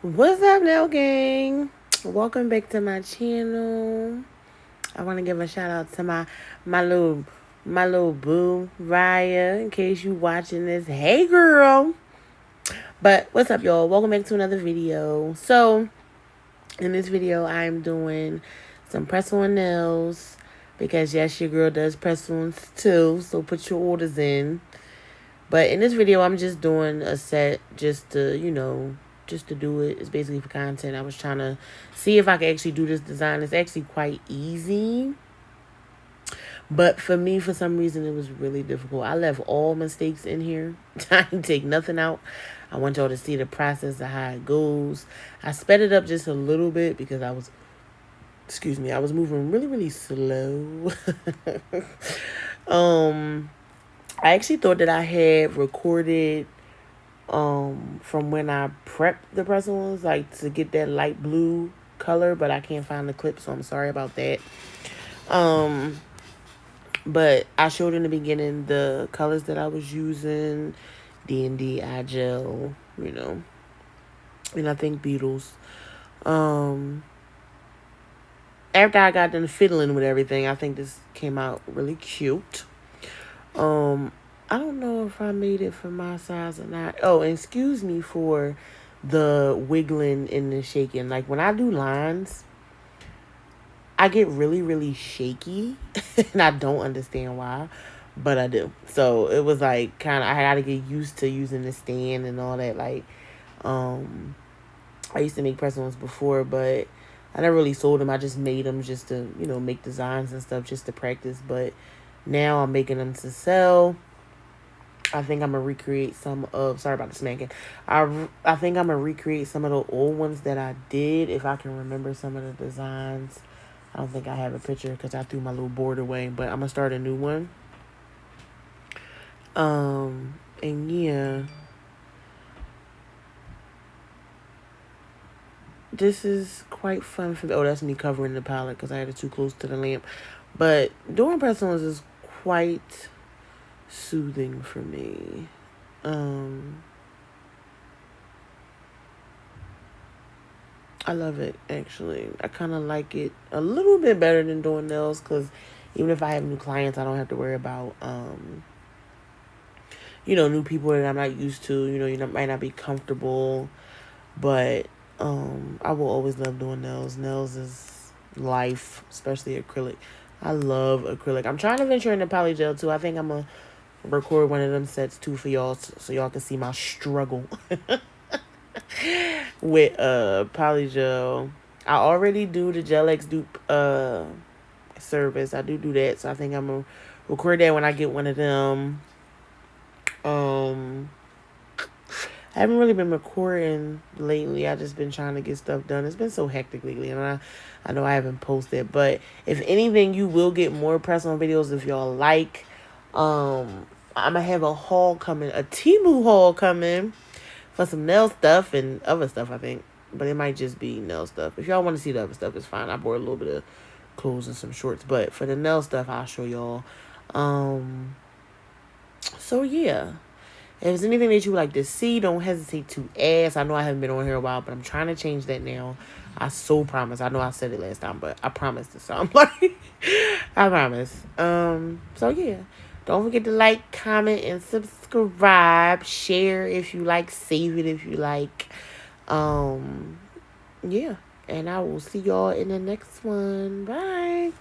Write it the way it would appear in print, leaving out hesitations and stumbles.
What's up now, gang? Welcome back to my channel. I want to give a shout out to my little boo Raya, in case you watching this. Hey girl. But what's up, y'all? Welcome back to another video. So in this video I'm doing some press on nails, because yes, your girl does press ons too, so put your orders in. But in this video I'm just doing a set just to just to do it. It's basically for content. I was trying to see if I could actually do this design. It's actually quite easy, but for me, for some reason, it was really difficult. I left all mistakes in here. I didn't take nothing out. I want y'all to see the process of how it goes. I sped it up just a little bit because I was moving really, really slow. I actually thought that I had recorded from when I prepped the press-ons, like to get that light blue color, but I can't find the clip, so I'm sorry about that. But I showed in the beginning the colors that I was using: D&D, eye gel, and I think Beetles. After I got done fiddling with everything, I think this came out really cute. I don't know if I made it for my size or not. Oh, and excuse me for the wiggling and the shaking. Like when I do lines, I get really, really shaky and I don't understand why, but I do. So it was like I had to get used to using the stand and all that. Like, I used to make press-ons before, but I never really sold them. I just made them just to, make designs and stuff just to practice. But now I'm making them to sell. I think I'm going to recreate some of... Sorry about the smacking. I think I'm going to recreate some of the old ones that I did, if I can remember some of the designs. I don't think I have a picture because I threw my little board away. But I'm going to start a new one. And yeah. This is quite fun for me. Oh, that's me covering the palette because I had it too close to the lamp. But doing press-ons is quite soothing for me. I love it, actually. I kind of like it a little bit better than doing nails, because even if I have new clients, I don't have to worry about new people that I'm not used to. You might not be comfortable, but I will always love doing nails. Nails is life, especially acrylic. I love acrylic. I'm trying to venture into polygel too. I think I'm gonna record one of them sets too for y'all, so y'all can see my struggle with polygel. I already do the Gel X dupe service. I do that, so I think I'm gonna record that when I get one of them. I haven't really been recording lately. I just been trying to get stuff done. It's been so hectic lately, and I know I haven't posted. But if anything, you will get more press-on videos if y'all like. I'm gonna have a haul coming, a Temu haul coming for some nail stuff and other stuff, I think. But it might just be nail stuff. If y'all want to see the other stuff, it's fine. I bought a little bit of clothes and some shorts. But for the nail stuff, I'll show y'all. So yeah. If there's anything that you would like to see, don't hesitate to ask. I know I haven't been on here a while, but I'm trying to change that now. I so promise. I know I said it last time, but I promise this time. Like, I promise. So yeah. Don't forget to like, comment, and subscribe. Share if you like. Save it if you like. Yeah. And I will see y'all in the next one. Bye.